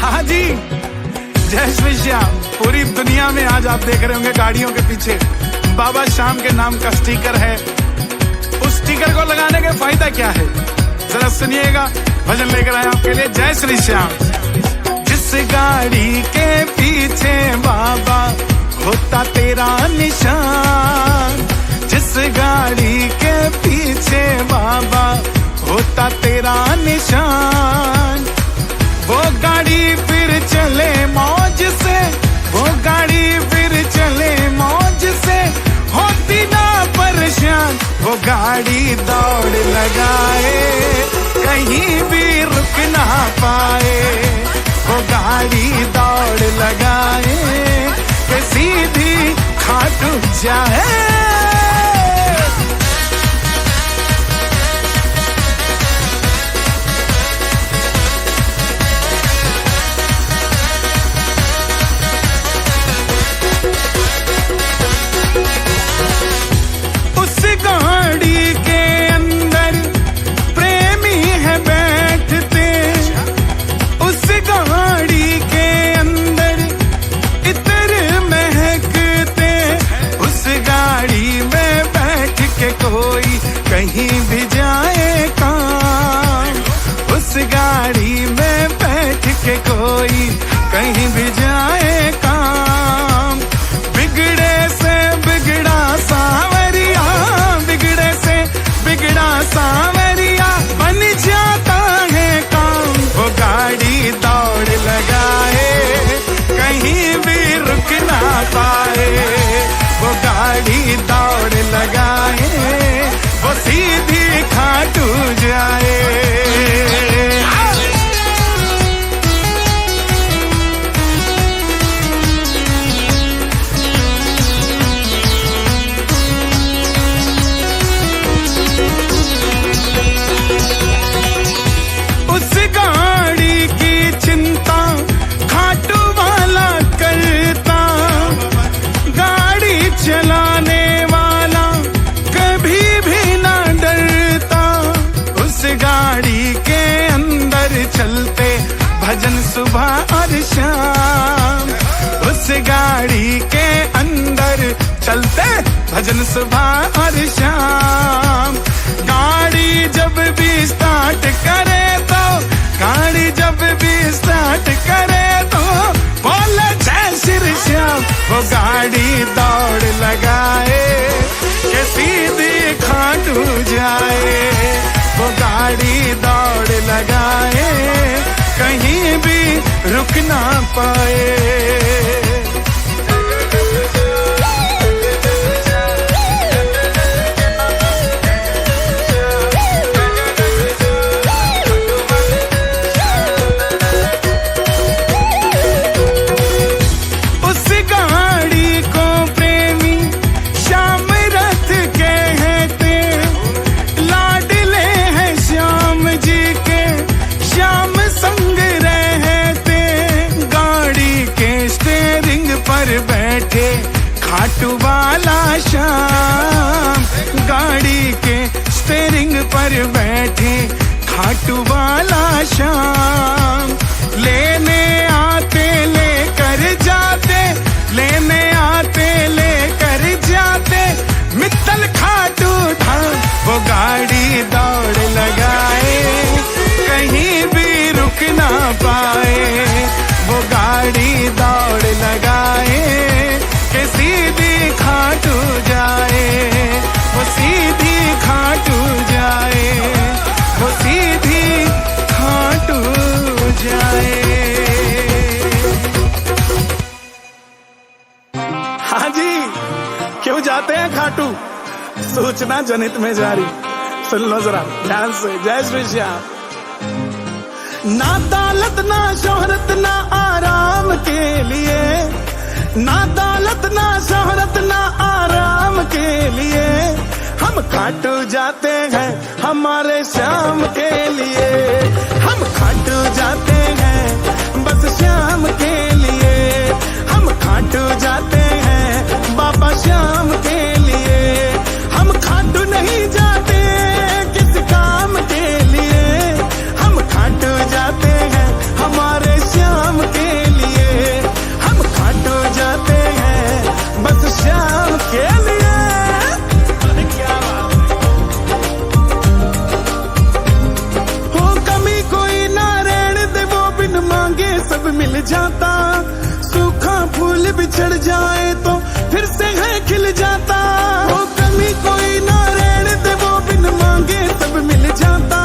हाँ जी, जय श्री श्याम। पूरी दुनिया में आज आप देख रहे होंगे गाड़ियों के पीछे बाबा श्याम के नाम का स्टिकर है। उस स्टिकर को लगाने के फायदा क्या है, जरा सुनिएगा। भजन लेकर आए आपके लिए, जय श्री श्याम। जिस गाड़ी के पीछे बाबा होता तेरा निशान, जिस गाड़ी के पीछे बाबा होता तेरा निशान, वो गाड़ी फिर चले मौज से, वो गाड़ी फिर चले मौज से, होती ना परेशान। वो गाड़ी दौड़ लगाए, कहीं भी रुक ना पाए, वो गाड़ी दौड़ लगाए कि सीधी खाटू जाए। गाड़ी के अंदर प्रेमी है बैठते, उस गाड़ी के अंदर इतर महकते, उस गाड़ी में बैठ के कोई कहीं भी जाए काम, उस गाड़ी में बैठ के कोई कहीं भी जाए काम। बिगड़े से बिगड़ा सावरिया, बिगड़े से बिगड़ा सावरिया बन जाता है काम। वो गाड़ी दौड़ लगाए, कहीं भी रुक ना पाए, वो गाड़ी दौड़ लगाए, वो सीधी खाटू जाए। चलाने वाला कभी भी ना डरता, उस गाड़ी के अंदर चलते भजन सुबह और शाम, उस गाड़ी के अंदर चलते भजन सुबह और शाम। गाड़ी जब भी स्टार्ट करे तो, गाड़ी जब भी स्टार्ट करे तो बोले जय श्री श्याम। वो गाड़ी दौड़ लगाए कि सीधी खाटू जाए, वो गाड़ी दौड़ लगाए, कहीं भी रुक ना पाए। बैठे खाटू वाला श्याम, गाड़ी के स्टीयरिंग पर बैठे खाटू वाला श्याम। लेने आते लेकर जाते, लेने आते लेकर जाते मित्तल खाटू धाम। वो गाड़ी दौड़ लगाए, कहीं भी रुक ना पाए, वो गाड़ी दौड़ लगाए कि सीधी खाटू जाए, वो सीधी खाटू जाए, वो सीधी खाटू जाए। हाँ जी, क्यों जाते हैं खाटू, सूचना जनित में जारी। सुन लो जरा ध्यान से, जय श्री श्याम। ना दौलत ना शोहरत ना आराम के लिए, ना दौलत ना शोहरत ना आराम के लिए, हम खाटू जाते हैं हमारे श्याम के लिए, हम खाटू जाते हैं बस श्याम के लिए, हम खाटू जाते हैं बाबा श्याम के लिए, हम खाटू नहीं जाते किस काम के लिए, हम खाटू जाते हैं हमारे श्याम जाता, सूखा फूल बिछड़ जाए तो फिर से है खिल जाता। वो कमी कोई ना रहने दे, वो बिन मांगे सब मिल जाता।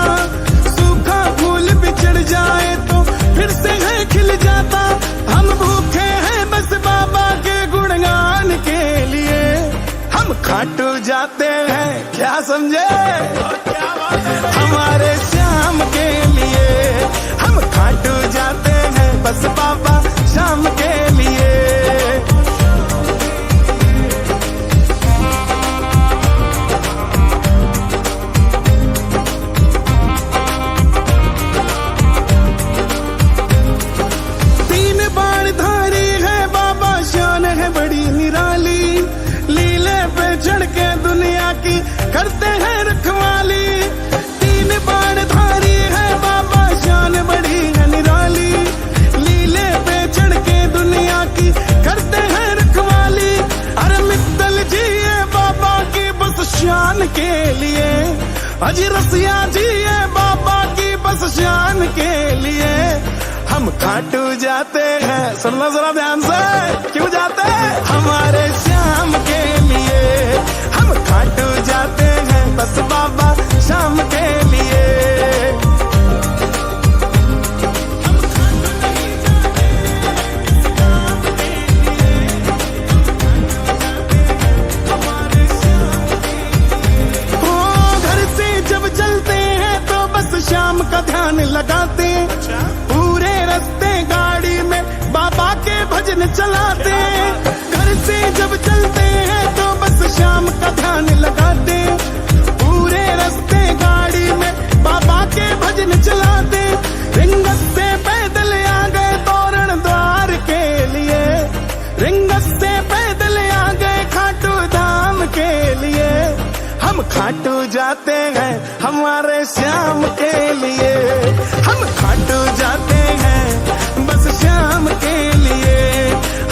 सूखा फूल बिछड़ जाए तो फिर से है खिल जाता। हम भूखे हैं बस बाबा के गुणगान के लिए, हम खाटू जाते हैं क्या समझे, हमारे श्याम के लिए। हम खाटू जाते हैं बस बाबा श्याम के लिए। तीन बाण धारी है बाबा, शान है बड़ी निराली। लीले पे चढ़ के दुनिया की करते हैं रखवाली। तीन बाण धारी है बाबा, शान बड़ी है निराली। लीले पे चढ़ के दुनिया की करते हैं रखवाली। अरे मित्तल जी है बाबा की बस शान के लिए, अजी रसिया जी है बाबा की बस शान के लिए। हम खाटू जाते हैं, सुनना जरा ध्यान से, क्यों जाते हैं, हमारे श्याम के लिए। हम खाटू जाते हैं बस बाबा श्याम के लिए। घर से जब चलते हैं तो बस श्याम का ध्यान लगाते। पूरे रास्ते गाड़ी में बाबा के भजन चलाते। घर से जब चलते हैं तो बस श्याम का ध्यान लगाते। पूरे रास्ते गाड़ी में बाबा के भजन चलाते। रिंगस से पैदल आ गए तोरण द्वार के लिए। रिंगस से पैदल आ गए खाटू धाम के लिए। हम खाटू जाते हैं हमारे श्याम के लिए। हम खाटू जाते हैं बस श्याम के लिए।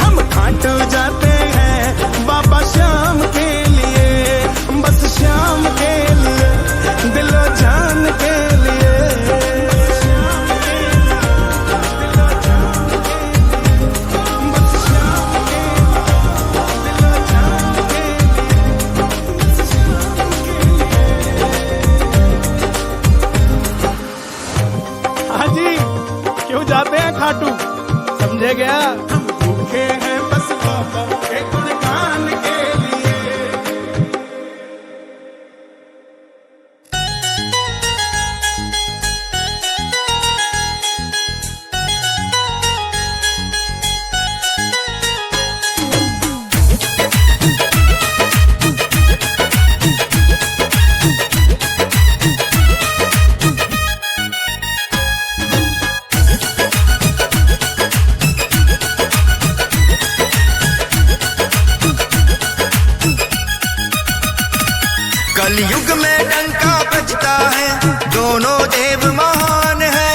हम खाटू जाते हैं बाबा श्याम के लिए, बस श्याम के लिए, दिलो जान के लिए। जाते हैं खाटू, समझे गया। हम भूखे हैं बस बाबा के गुणगान के लिए। कलयुग में डंका बजता है, दोनों देव महान है।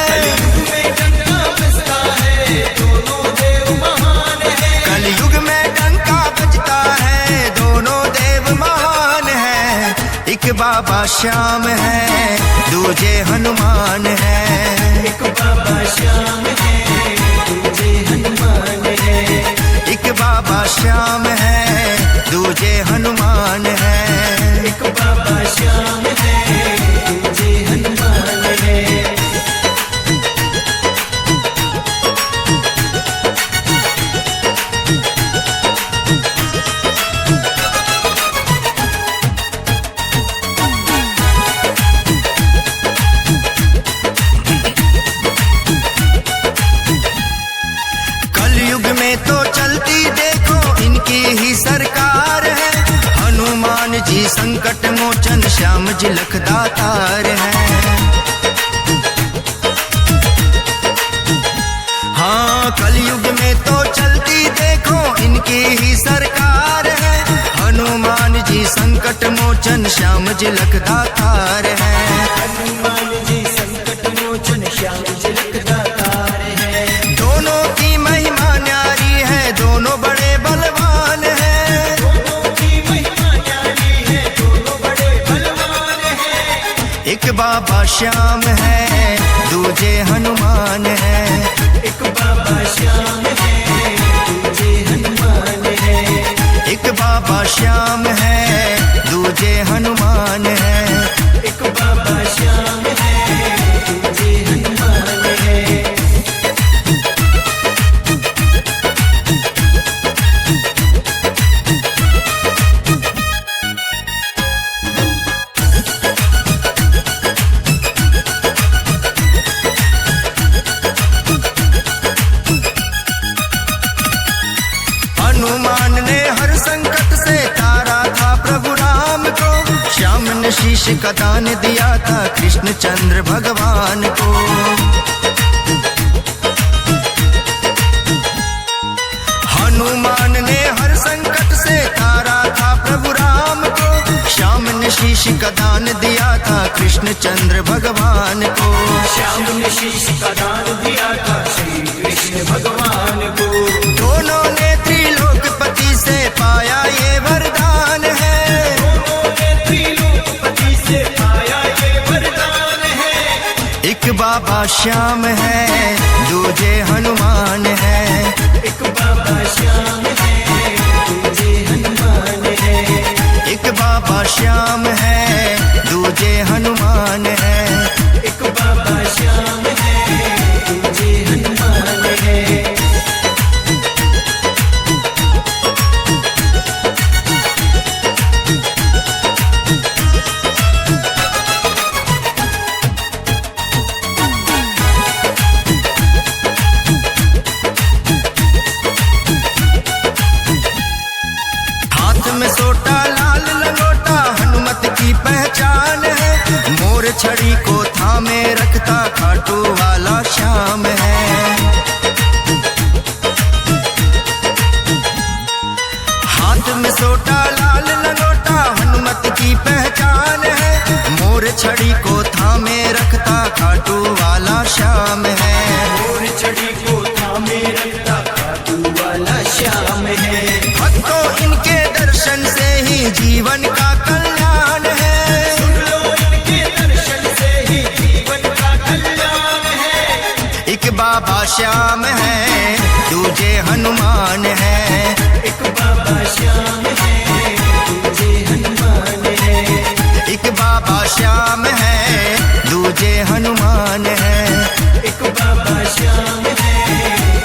कलयुग में डंका बजता है, दोनों देव महान है। एक बाबा श्याम है, दूजे हनुमान है। एक बाबा श्याम है, दूजे हनुमान है। एक बाबा श्याम है, दूजे हनुमान है। एक बाबा श्याम है, दूजे हनुमान है। कलयुग में तो चलती देखो इनकी ही सरकार है। हनुमान जी संकट मोचन, श्याम जी लख दातार है। हाँ, कलयुग में तो चलती देखो इनकी ही सरकार है। हनुमान जी संकट मोचन, श्याम जी लख दातार है। हनुमान जी संकट मोचन, श्याम जी लख दातार है। दोनों की महिमा न्यारी है, दोनों बड़े बलवान है। एक बाबा श्याम है, दूजे हनुमान है। एक बाबा श्याम है, दूजे हनुमान है। एक बाबा श्याम है, दूजे हनुमान है। एक बाबा श्याम है, दूजे हनुमान है। हनुमान ने हर संकट से तारा था प्रभु राम को, श्याम ने शीश का दान दिया था कृष्ण चंद्र भगवान को। हनुमान ने हर संकट से तारा था प्रभु राम को, श्याम ने शीश का दान दिया था कृष्ण चंद्र भगवान को। श्याम ने शीश का दान दिया था श्री कृष्ण भगवान को। दोनों ने त्रिलोकपति से पाया ये वरदान है। दोनों ने त्रिलोकपति से पाया ये वरदान है। एक बाबा श्याम है, दूजे हनुमान है। एक बाबा श्याम है, दूजे हनुमान है। एक बाबा श्याम है, दूजे हनुमान है। एक बाबा श्याम है, दूजे हनुमान है। हाथ में सोटा लाल लंगोटा हनुमत की पहचान है। मोर छड़ी को थामे रखता खाटू वाला श्याम है। हाथ में सोटा लाल लंगोटा हनुमत की पहचान है। मोर छड़ी को थामे रखता खाटू वाला श्याम है। मोर छड़ी को थामे रखता खाटू वाला श्याम है। भक्तों इनके दर्शन से ही जीवन का कल्याण है। सुन लो इनके दर्शन से ही जीवन का कल्याण है। एक बाबा श्याम है, दूजे हनुमान है। एक बाबा श्याम है, दूजे हनुमान है। एक बाबा श्याम है, दूजे हनुमान है। एक बाबा श्याम है,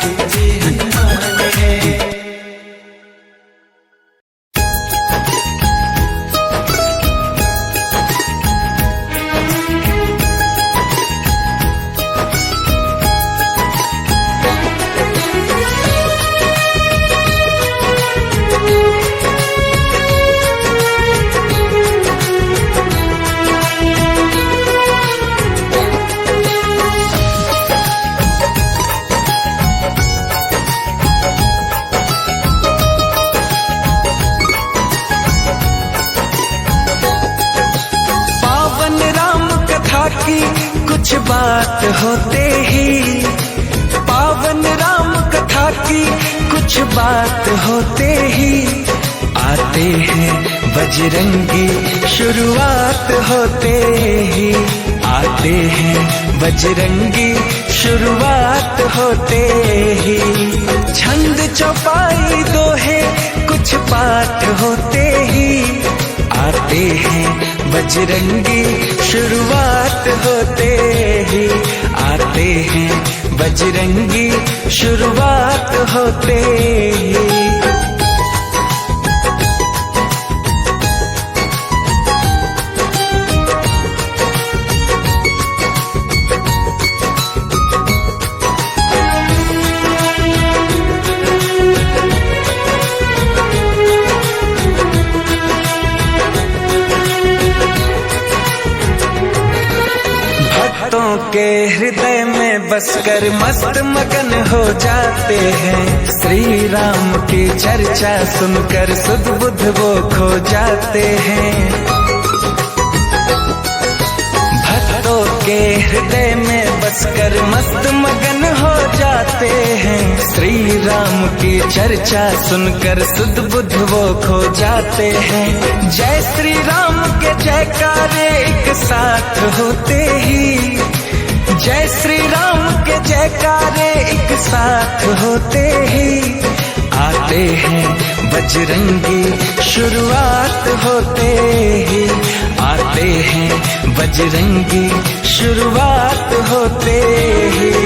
दूजे हनुमान है। की कुछ बात होते ही, पावन राम कथा की कुछ बात होते ही आते हैं बजरंगी, शुरुआत होते ही आते हैं बजरंगी, शुरुआत होते ही। छंद चौपाई दोहे कुछ पाठ होते ही आते हैं बजरंगी, शुरुआत होते ही आते हैं बजरंगी, शुरुआत होते ही। भक्तों के हृदय में बसकर मस्त मगन हो जाते हैं, श्री राम की चर्चा सुनकर सुध बुध वो खो जाते हैं। भक्तों के हृदय में बसकर मस्त मगन हो जाते हैं, श्री राम की चर्चा सुनकर सुध बुध वो खो जाते हैं। जय श्री राम के जयकारे एक साथ होते ही, जय श्री राम के जयकारे एक साथ होते ही आते हैं बजरंगी, शुरुआत होते ही आते हैं बजरंगी, शुरुआत होते ही।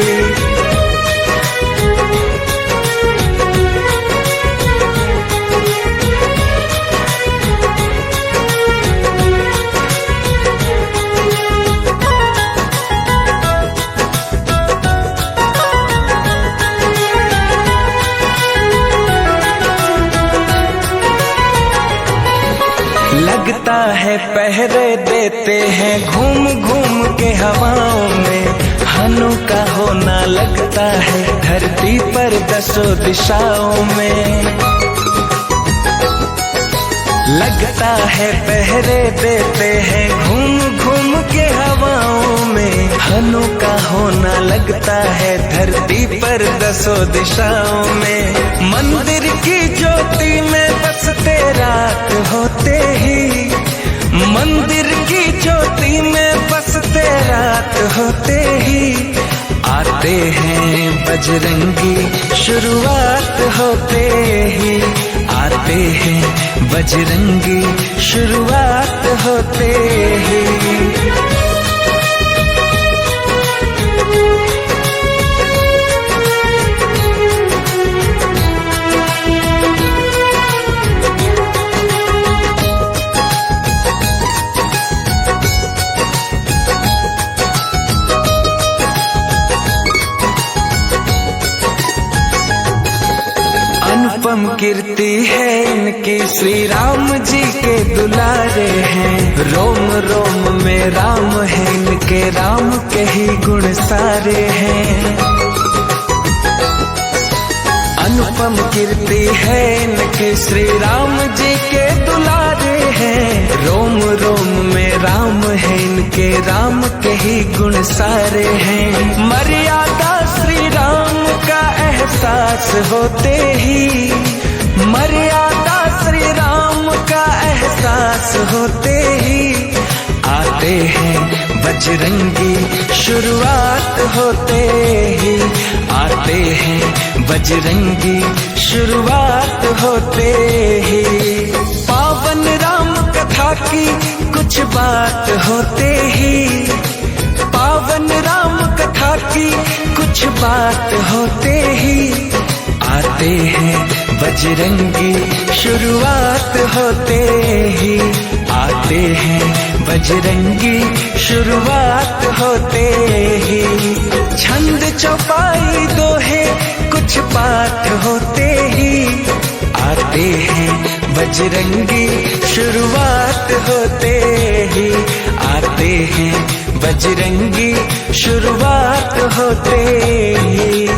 लगता है पहरे देते हैं घूम घूम के हवाओं में, हनु का होना लगता है धरती पर दसों दिशाओं में। लगता है पहरे देते हैं घूम घूम के हवाओं में, हनु का होना लगता है धरती पर दसों दिशाओं में। मंदिर की ज्योति में बसते रात होते ही, मंदिर की ज्योति में बसते रात होते ही आते हैं बजरंगी, शुरुआत होते ही आते हैं बजरंगी, शुरुआत होते ही। अनुपम कीर्ति है इनकी, श्री राम जी के दुलारे हैं। रोम रोम में राम है इनके, राम के ही गुण सारे हैं। अनुपम कीर्ति है इनकी, श्री राम जी के दुलारे हैं। रोम रोम में राम है इनके, राम के ही गुण सारे हैं। मर्यादा श्री राम का एहसास होते ही, मर्यादा श्री राम का एहसास होते ही आते हैं बजरंगी, शुरुआत होते ही आते हैं बजरंगी, शुरुआत होते ही। पावन राम कथा की कुछ बात होते ही, पावन राम कथा की कुछ बात होते ही आते हैं बजरंगी, शुरुआत होते ही आते हैं बजरंगी, शुरुआत होते ही। छंद चौपाई दोहे कुछ पाठ होते ही आते हैं बजरंगी, शुरुआत होते ही आते हैं बजरंगी, शुरुआत होते ही।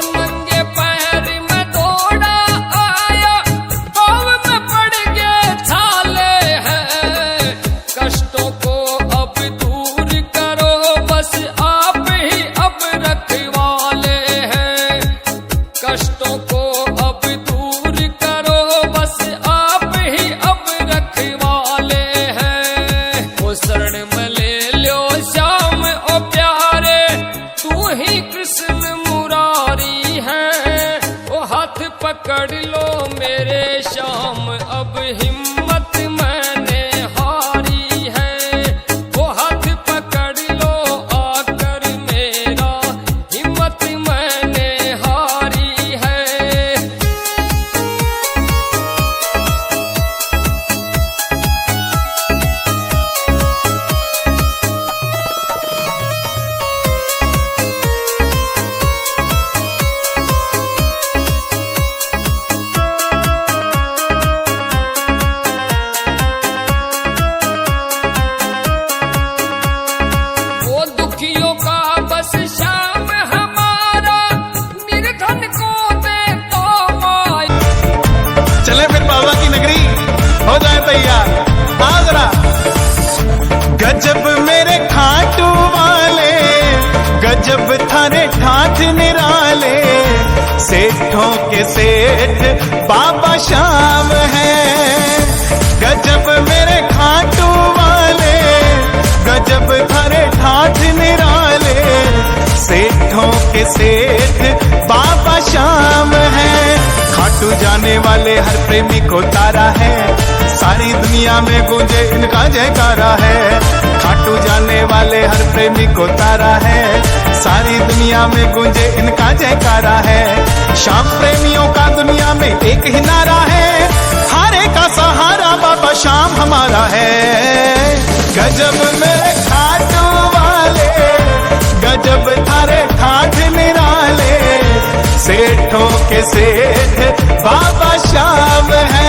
नंगे पैर में दौड़ा पकड़ लो मेरे श्याम, अब हिम्मत मैंने हारी है। वो हाथ पकड़ लो आकर मेरा, हिम्मत मैंने हारी है। वो दुखियों का बस श्याम हमारा, निर्धन को दे तो माई। चले फिर बाबा की नगरी, हो जाए तैयार, आगरा। गजब मेरे खाटू वाले, गजब थारे ठाठ निराले, सेठों के सेठ बाबा श्याम है। गजब मेरे खाटू वाले, गजब थारे ठाठ निराले, सेठों के सेठ बाबा श्याम है। खाटू जाने वाले हर प्रेमी को तारा है, सारी दुनिया में गूंजे इनका जयकारा है। खाटू जाने वाले हर प्रेमी को तारा है, सारी दुनिया में गूंजे इनका जयकारा है। श्याम प्रेमियों का दुनिया में एक ही नारा है, हारे का सहारा बाबा श्याम हमारा है। गजब मेरे खाटू वाले, गजब थारे ठाठ निराले, सेठों के सेठ बाबा श्याम है।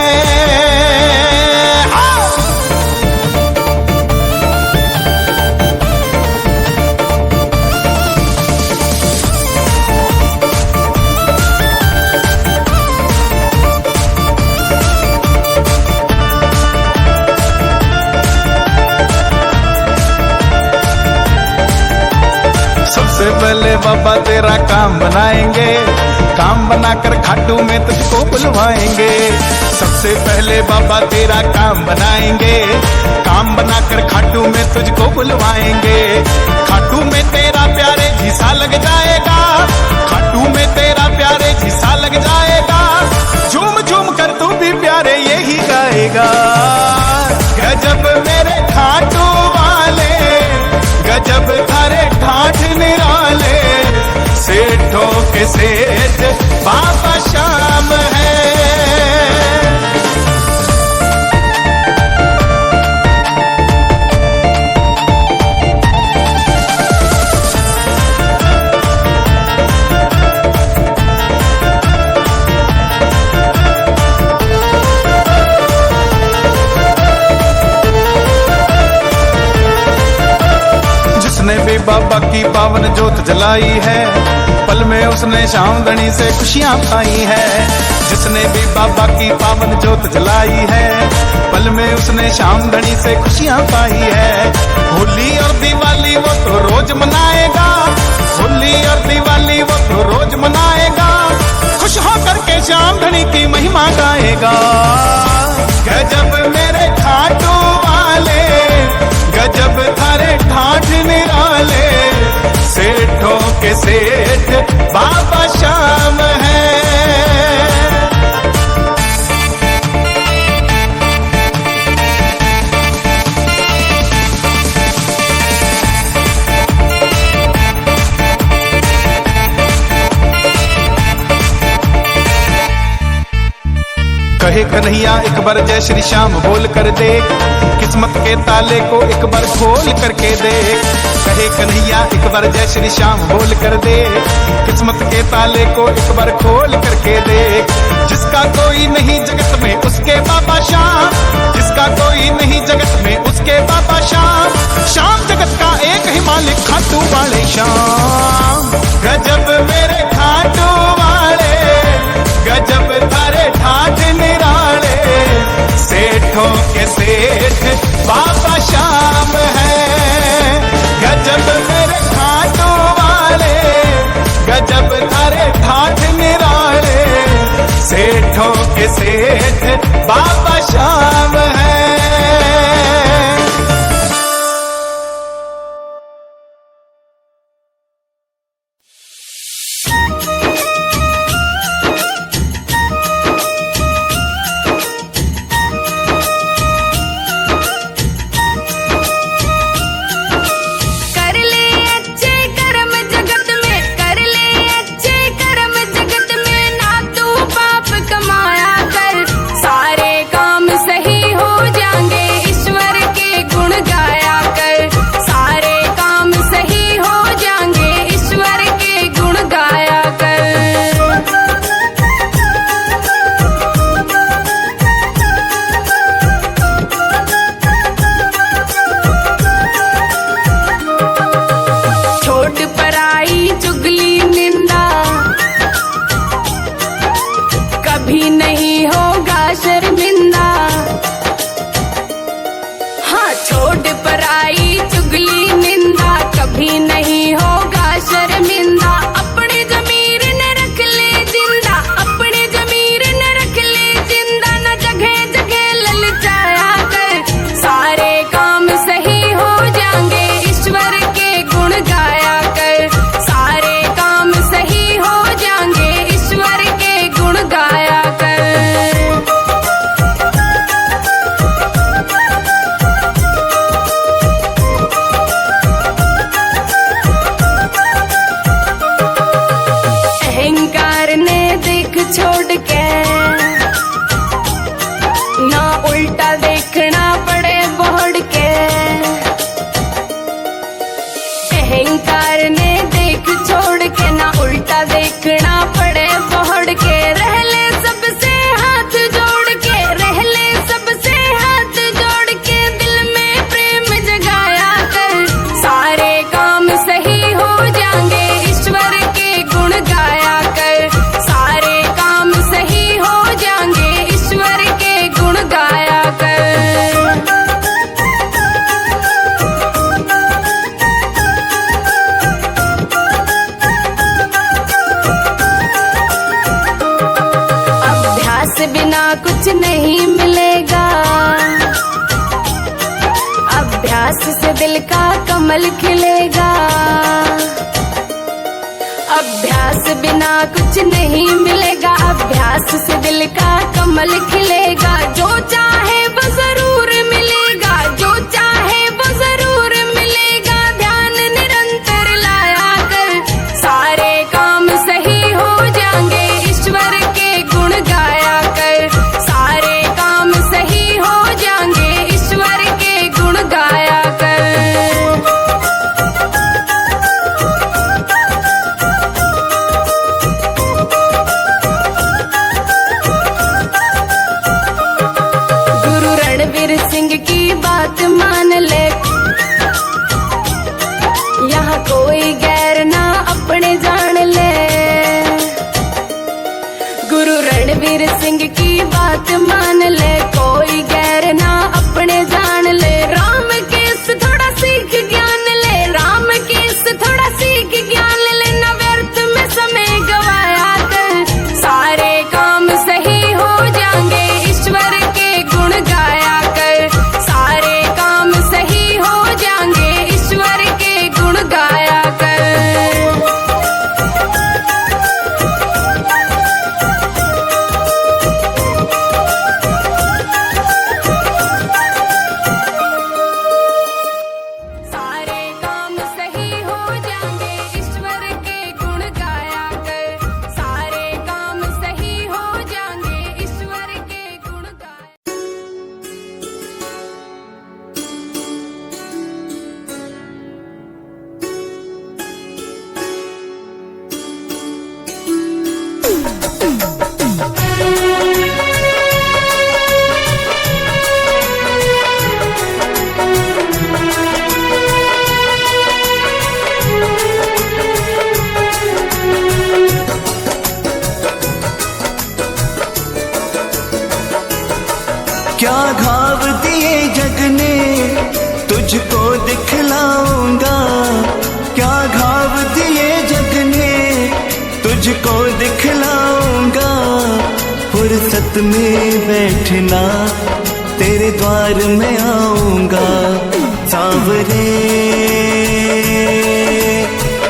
सबसे पहले बाबा तेरा काम बनाएंगे, काम बनाकर खाटू में तुझको बुलवाएंगे। सबसे पहले बाबा तेरा काम बनाएंगे, काम बनाकर खाटू में तुझको बुलवाएंगे। खाटू में तेरा प्यारे झीसा लग जाएगा, खाटू में तेरा प्यारे झीसा लग जाएगा। झूम झूम कर तू भी प्यारे यही गाएगा। गजब मेरे खाटू वाले, गजब थारे ठाठ निराले, सेठों के सेठ बाबा श्याम है। जिसने भी बाबा की पावन जोत जलाई है, पल में उसने श्याम धनी से खुशियां पाई है। जिसने भी बाबा की पावन जोत जलाई है, पल में उसने श्याम धनी से खुशियां पाई है। होली और दिवाली वो तो रोज मनाएगा, होली और दिवाली वो तो रोज मनाएगा। खुश होकर के श्याम धनी की महिमा गाएगा। गजब मेरे खाटू वाले, गजब थारे ठाठ निराले, सेठों के सेठ बाबा श्याम है। कहे कन्हैया एक बार जय श्री श्याम बोल कर देख, किस्मत के ताले को एक बार खोल करके देख। कहे कन्हैया एक बार जय श्री श्याम बोल कर देख, किस्मत के ताले को एक बार खोल करके देख। जिसका कोई नहीं जगत में उसके बाबा श्याम, जिसका कोई नहीं जगत में उसके बाबा श्याम। श्याम जगत का एक ही मालिक खाटू वाले श्याम। गजब मेरे खाटू वाले, गजब थारे ठाठ निराले, सेठों के सेठ बाबा श्याम है। गजब मेरे खाटू वाले, गजब थारे ठाठ निराले, सेठों के सेठ बाबा श्याम है। कभी नहीं होगा शर्मिंदा। हाँ, छोड़ पर आई चुगली निंदा, कभी नहीं होगा शर्मिंदा। अपनी जमीर न रख ले जिंदा, अपनी जमीर न रख ले जिंदा, न जगह जगह ललचाया कर। सारे काम सही हो जाएंगे, ईश्वर के गुण गाया कर। सारे काम सही हो जाएंगे, ईश्वर के गुण गाया कर। अहंकार ने देख छोड़ के ना उल्टा देखना पड़े बोड़ के। अहंकार ने देख छोड़ के ना उल्टा देखना पड़े बोड़ के। रह ले सबसे हाथ जोड़ के, रह ले सबसे हाथ जोड़ के, दिल में प्रेम जगाया कर। सारे काम सही हो जाएंगे, ईश्वर के गुण गाया कर। सारे काम सही हो जाएंगे, ईश्वर के गुण गाया कर। अभ्यास बिना कुछ नहीं मिलेगा, अभ्यास से दिल का कमल खिलेगा। अभ्यास बिना कुछ नहीं मिलेगा, अभ्यास से दिल का कमल खिलेगा। जो चाहे वो जरूर मिलेगा, जो चाहे वो जरूर मिलेगा। ध्यान निरंतर लाया कर, सारे काम सही हो जाएंगे, ईश्वर के गुण गाया कर। सारे काम सही हो जाएंगे, ईश्वर के गुण गाया कर। गुरु रणवीर सिंह की बात मान ले, यहाँ कोई गैर ना अपने जान ले। गुरु रणवीर सिंह की बात मान ले, कोई गैर ना अपने जान ले। राम केस थोड़ा सीख ज्ञान ले, राम केस थोड़ा सीख ज्ञान ले, न व्यर्थ में समय गवाया कर। सारे काम सही हो जाएंगे, ईश्वर के गुण गाया कर। सारे काम सही हो जाएंगे, ईश्वर के गुण गाया कर। सारे काम सही हो जाएंगे, ईश्वर के गुण गाया कर। सारे काम सही हो जाएंगे, ईश्वर के गुण गाया। क्या घाव दिए जग ने तुझको दिखलाऊंगा, क्या घाव दिए जग ने तुझको दिखलाऊंगा। फुर्सत में बैठना तेरे द्वार में आऊंगा। सांवरे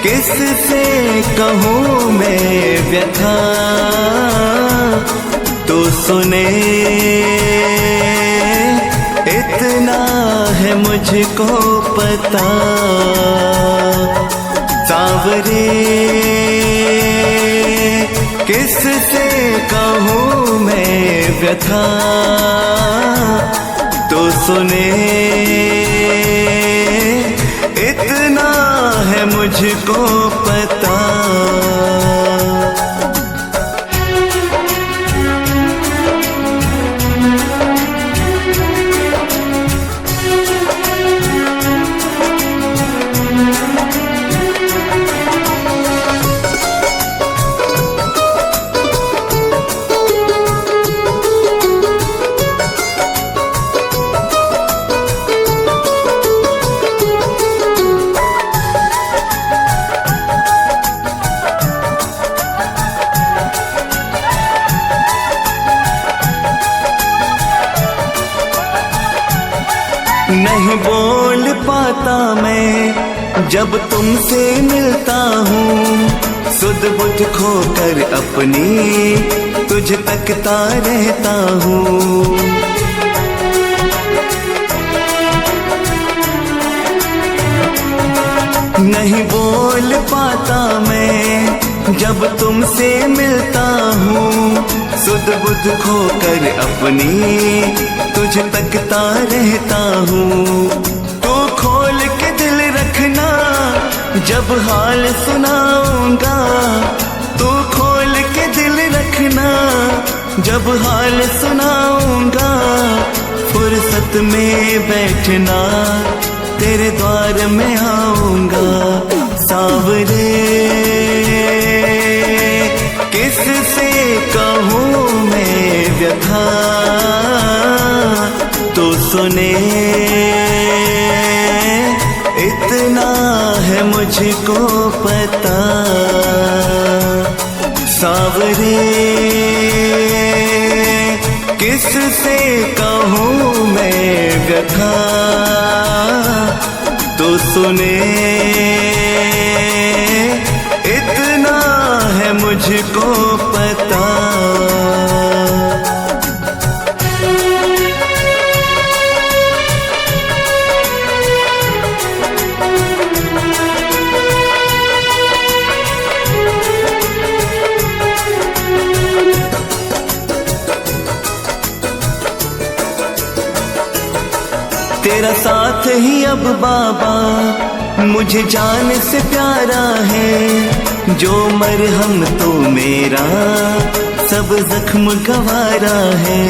किससे कहूँ मैं व्यथा, तो सुने इतना है मुझको पता। सांवरे किससे कहूँ मैं व्यथा, तो सुने इतना है मुझको पता। नहीं बोल पाता मैं जब तुमसे मिलता हूँ, सुध बुध खोकर अपनी तुझ तकता रहता हूँ। नहीं बोल पाता मैं जब तुमसे मिलता हूँ, सुध बुध खोकर अपनी तुझ तकता रहता हूँ। तो खोल के दिल रखना जब हाल सुनाऊंगा, तो खोल के दिल रखना जब हाल सुनाऊंगा। फुर्सत में बैठना तेरे द्वार में आऊंगा। सांवरे किससे कहूँ मैं व्यथा, तो सुने इतना है मुझको पता। सांवरे किससे कहूँ मैं व्यथा, तो सुने इतना है मुझको पता। तेरा साथ ही अब बाबा मुझे जान से प्यारा है। जो मरहम तो मेरा सब जख्म गवारा है।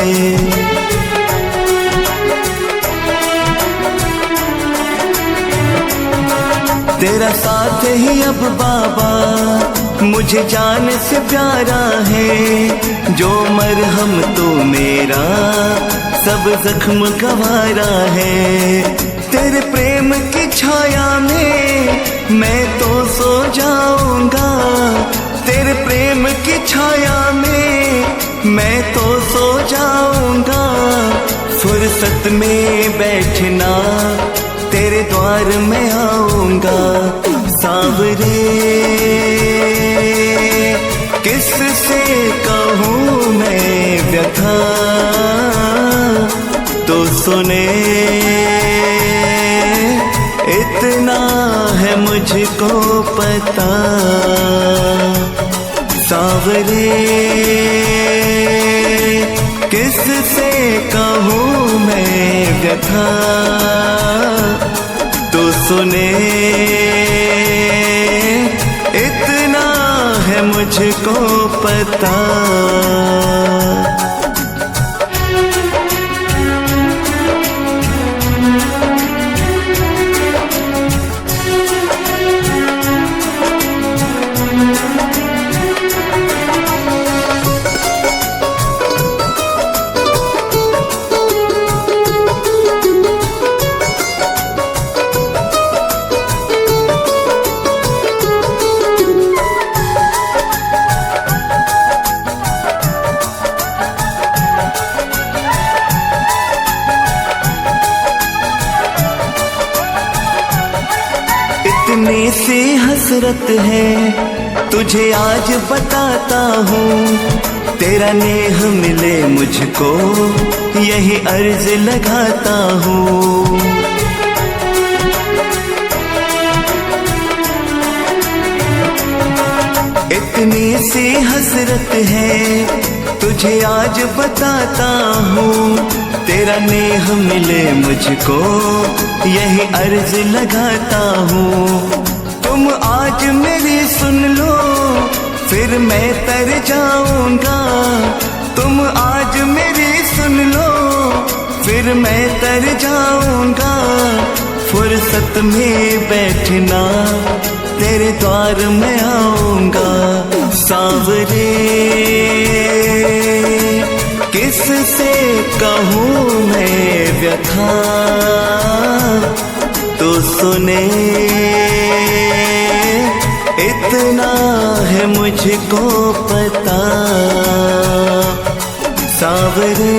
तेरा साथ ही अब बाबा मुझे जान से प्यारा है। जो मरहम तो मेरा सब जख्म गवारा है। तेरे प्रेम की छाया में मैं तो सो जाऊंगा। तेरे प्रेम की छाया में मैं तो सो जाऊंगा। फुर्सत में बैठना तेरे द्वार में आऊंगा। सांवरे किससे कहूँ मैं व्यथा, तो सुने इतना है मुझको पता। सांवरे किससे कहूँ मैं व्यथा, तो सुने इतना है मुझको पता। इतने से हसरत है तुझे आज बताता हूँ। तेरा नेह मिले मुझको यही अर्ज लगाता हूँ। इतनी सी हसरत है तुझे आज बताता हूँ। तेरा नेह मिले मुझको यही अर्ज लगाता हूँ। तुम आज मेरी सुन लो फिर मैं तर जाऊंगा। तुम आज मेरी सुन लो फिर मैं तर जाऊंगा। फुर्सत में बैठना तेरे द्वार में आऊंगा। सांवरे किससे कहूँ मैं व्यथा, तो सुने इतना है मुझको पता। सांवरे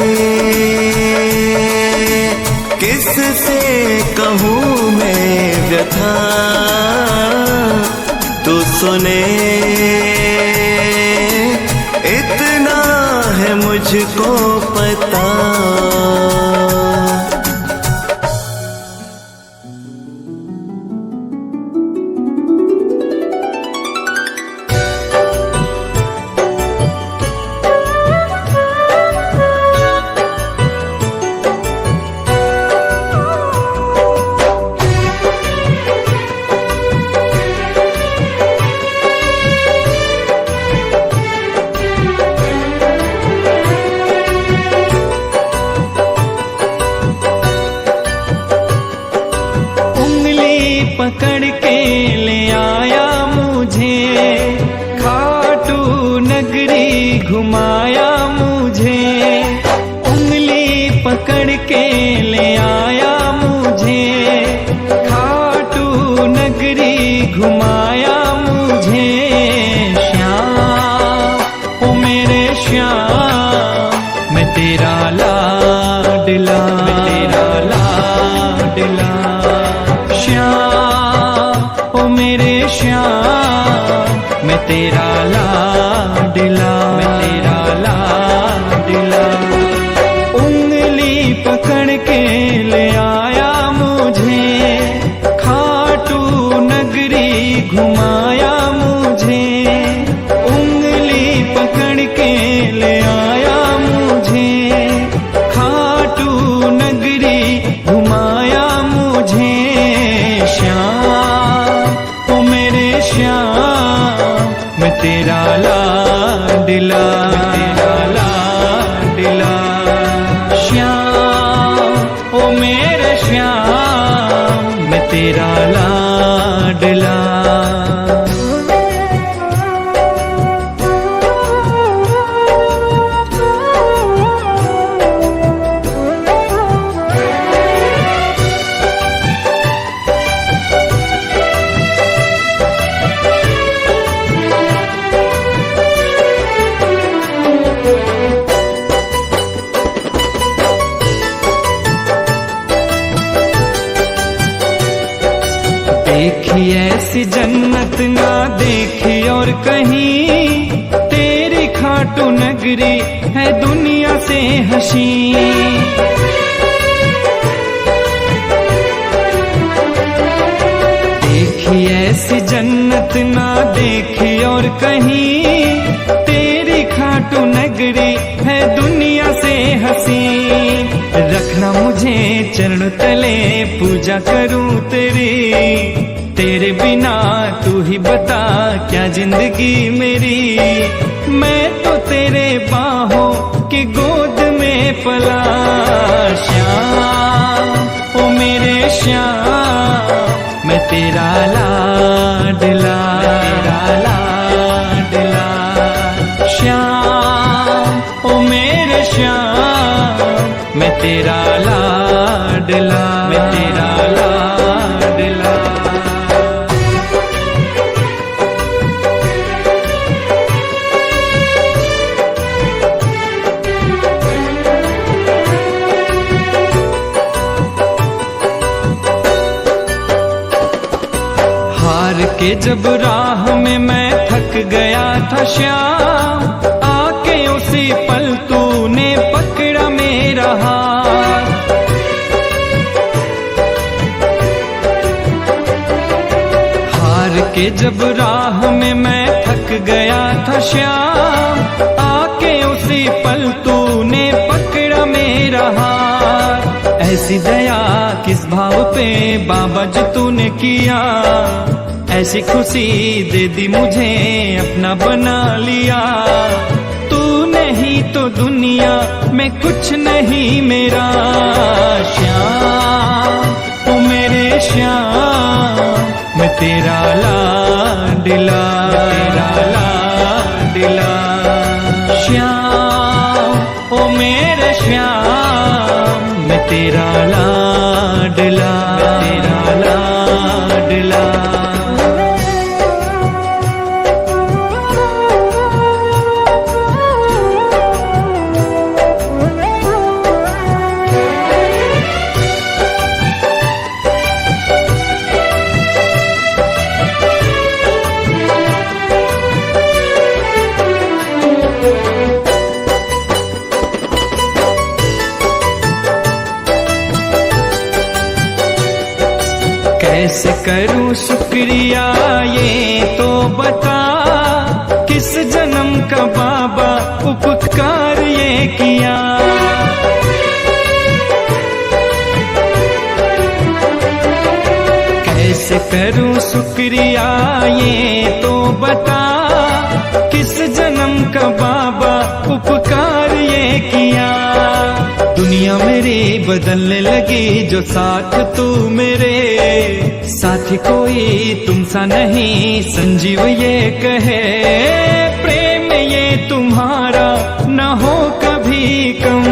किससे कहूँ मैं व्यथा, तू सुने इतना है मुझको पता। पकड़ के ले आया मुझे, खाटू नगरी घुमाया मुझे। उंगली पकड़ के ले आया मुझे, खाटू नगरी घुमाया मुझे। श्याम ओ मेरे श्याम, मैं तेरा लाडला, मैं तेरा लाडला। श्याम ओ मेरे श्याम, मैं तेरा लाडला, मैं तेरा लाडला। उंगली पकड़ के ले आया मुझे, खाटू नगरी घुमाया मुझे। उंगली पकड़ के ले आया मुझे, खाटू नगरी घुमाया मुझे। श्याम ओ मेरे श्याम, मैं तेरा लाडला, मैं तेरा लाडला। श्याम ओ मेरे श्याम, मैं तेरा लाडला। देखी ऐसी जन्नत ना देखी और कहीं, तेरी खाटू नगरी है दुनिया से हसी। देखी ऐसी जन्नत ना देखी और कहीं, तेरी खाटू नगरी है दुनिया से हसी। रखना मुझे चरण तले, पूजा करूं तेरी, तेरे बिना तू ही बता क्या जिंदगी मेरी। मैं तो तेरे बाहों की गोद में पला। श्याम ओ मेरे श्याम, मैं तेरा लाडला, तेरा लाडला। श्याम ओ मेरे श्याम, मैं तेरा लाडला, मैं तेरा लाडला। हार के जब राह में मैं थक गया था श्याम, आके उसी पल तूने पकड़ा मेरा हाथ। हार के जब राह में मैं थक गया था श्याम, आके उसी पल तूने पकड़ा मेरा हाथ। ऐसी दया किस भाव पे बाबा जो तूने किया, ऐसी खुशी दे दी मुझे अपना बना लिया। तू नहीं तो दुनिया में कुछ नहीं मेरा। श्याम ओ मेरे श्याम, मैं तेरा लाडला, तेरा लाडला। श्याम ओ मेरे श्याम, मैं तेरा लाडला, तेरा लाडला। कैसे करूं शुक्रिया ये तो बता, किस जन्म का बाबा उपकार ये किया। कैसे करूं शुक्रिया ये तो बता, किस जन्म का बाबा उपकार ये किया। दुनिया मेरी बदलने लगी जो साथ तू मेरे, साथी कोई तुम सा नहीं संजीव ये कहे। प्रेम ये तुम्हारा न हो कभी कम,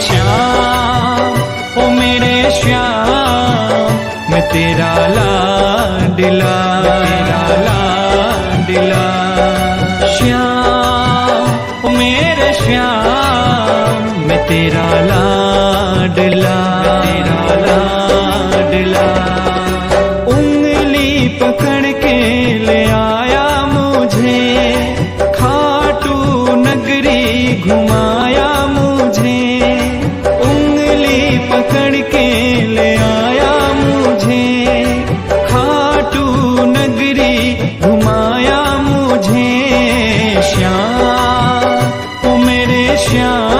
श्याम ओ मेरे श्याम मैं तेरा लाडला, तेरा लाडला। श्याम ओ मेरे श्याम मैं तेरा लाडला, तेरा लाडला। उंगली पकड़ के ले आया मुझे, खाटू नगरी घुमाया मुझे। उंगली पकड़ के ले आया मुझे, खाटू नगरी घुमाया मुझे। श्याम ओ मेरे श्याम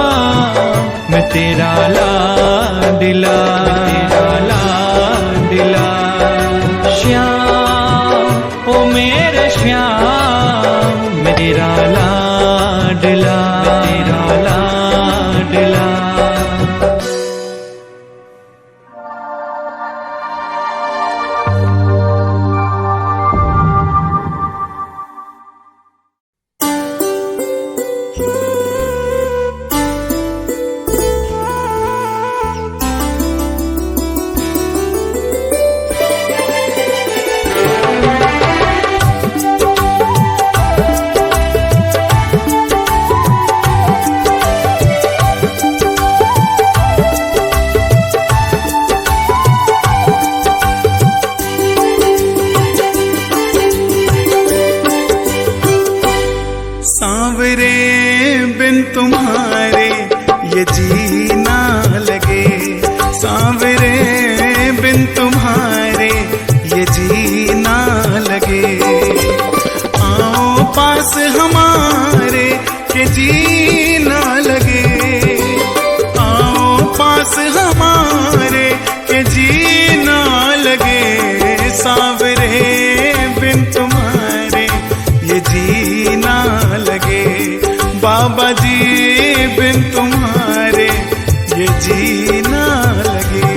मैं तेरा लाडला, तेरा लाडला। श्याम ओ मेरे श्याम मैं तेरा लाडला, तेरा लाडला। सांवरे बिन तुम्हारे ये जीना लगे, सांवरे बिन तुम्हारे ये जीना लगे। आओ पास हमारे के जीना लगे, आओ पास हमारे के जीना लगे। सांवरे बिन तुम्हारे ये जीना लगे, बाबा जी बिन तुम्हारे ये जीना लगे।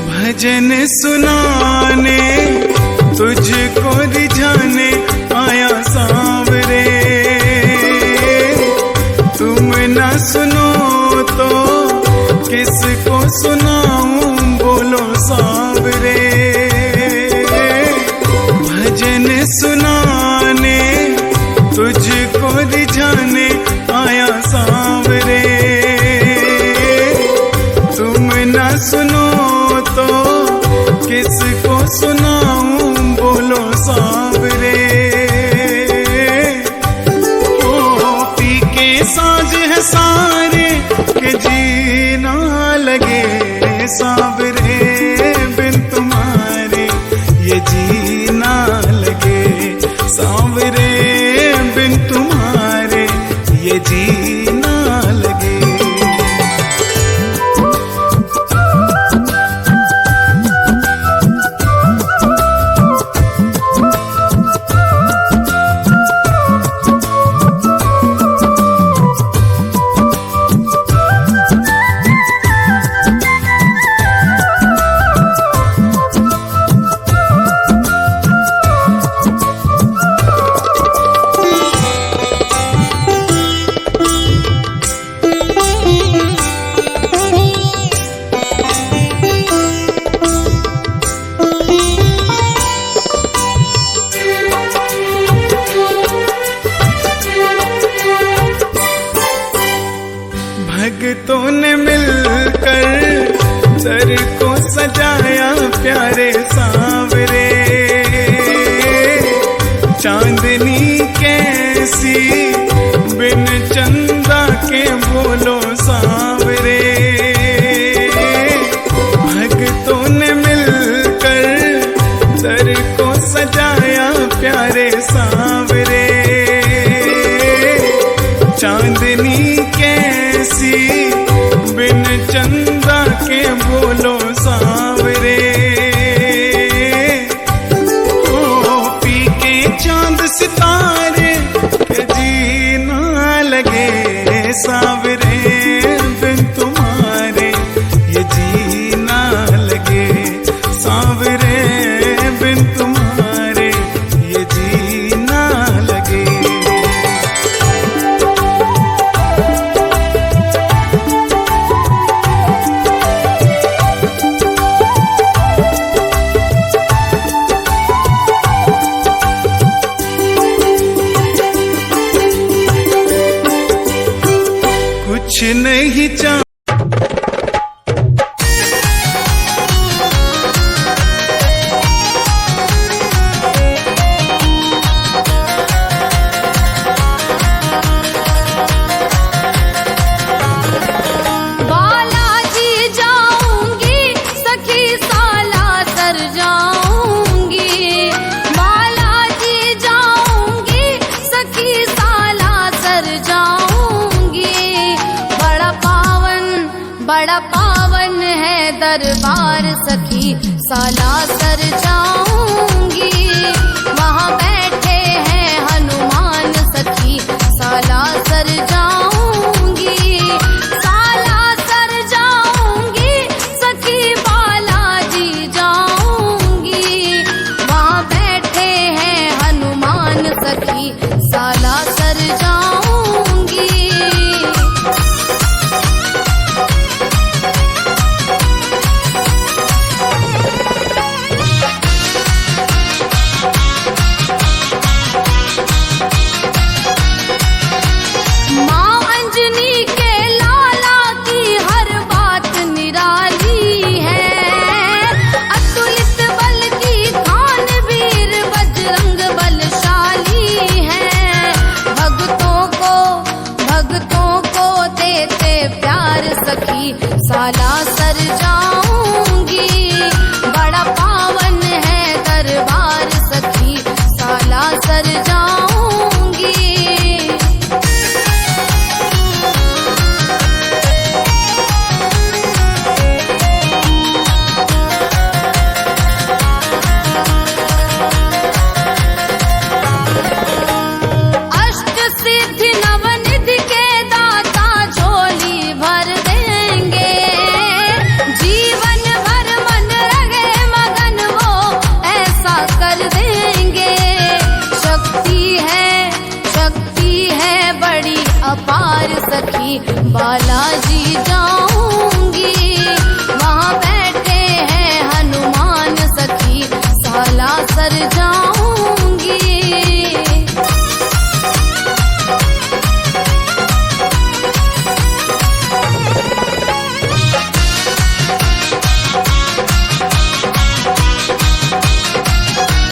भजन सुनाने तुझको रिझाने आया सांवरे, तुम न सुनो तो किसको सुनाऊं बोलो सांवरे। भजन सुनाने तुझको रिझाने आया सांवरे, तुम न सुनो तो किसको सुनाऊं बोलो सांवरे। ओ पी के साज है सारे के जीना लगे, सांवरे बिन तुम्हारे ये जीना लगे। सांवरे बिन तुम्हारे ये जीना लगे। बोलो सांवरे। भक्तों ने मिलकर दर को सजाया प्यारे सांवरे। चांदनी कैसी बिन चंदा के बोलो सांवरे। ओ पी के चांद सितारे के जीना लगे सांवरे। बिन तुम्हारे ये जीना लगे सांवरे। बिन तुम्हारे ये जीना लगे। कुछ नहीं चाह बालाजी जाऊंगी सखी सालासर जाऊंगी। बालाजी जाऊंगी सखी सालासर जाऊंगी। बड़ा पावन है दरबार सखी सालासर जाऊंगी। वहाँ बैठे हैं हनुमान सखी सालासर जाऊंगी। सालासर जाऊंगी सखी बालाजी जाऊंगी। वहाँ बैठे हैं हनुमान सखी सालासर जाऊंगी। माँ अंजनी के लाला की हर बात निराली है। अतुलित बल की खान वीर बजरंग बलशाली है। भक्तों को देते प्यार सखी सालासर जाऊंगी। बड़ा पावन है दरबार सखी सालासर जाऊंगी। अष्ट सिद्धि नवनिधि के दाता झोली भर देंगे। जीवन भर मन रहे मगन वो ऐसा कर देंगे। शक्ति है बड़ी अपार सखी बालाजी जाऊंगी। वहाँ बैठे हैं हनुमान सखी सालासर जाऊंगी।